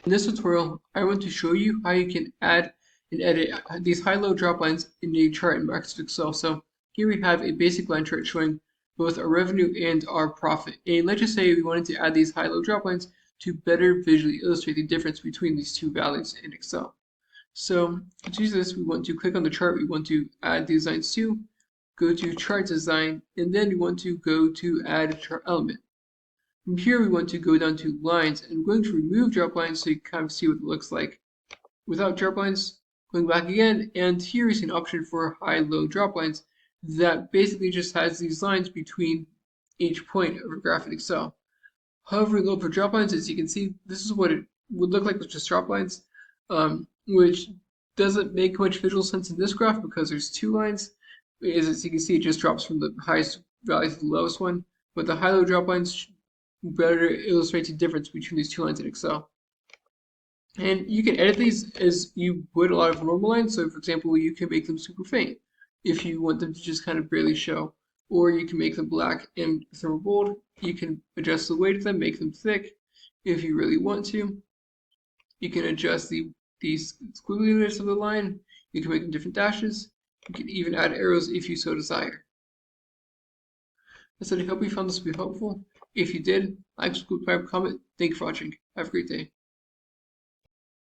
In this tutorial, I want to show you how you can add and edit these high-low drop lines in a chart in Microsoft Excel. So here we have a basic line chart showing both our revenue and our profit. And let's just say we wanted to add these high-low drop lines to better visually illustrate the difference between these two values in Excel. So to use this, we want to click on the chart we want to add these lines to, go to Chart Design, and then we want to go to Add Chart Element. From here, we want to go down to lines, and I'm going to remove drop lines so you can kind of see what it looks like without drop lines. Going back again, and here is an option for high-low drop lines that basically just has these lines between each point of a graph in Excel. However low for drop lines, as you can see, this is what it would look like with just drop lines, which doesn't make much visual sense in this graph because there's two lines. As you can see, it just drops from the highest value to the lowest one, but the high-low drop lines better illustrates the difference between these two lines in Excel. And you can edit these as you would a lot of normal lines. So for example, you can make them super faint if you want them to just kind of barely show. Or you can make them black and thermal bold. You can adjust the weight of them, make them thick if you really want to. You can adjust these squiggliness of the line. You can make them different dashes. You can even add arrows if you so desire. I hope you found this to be helpful. If you did, like, subscribe, comment. Thank you for watching. Have a great day.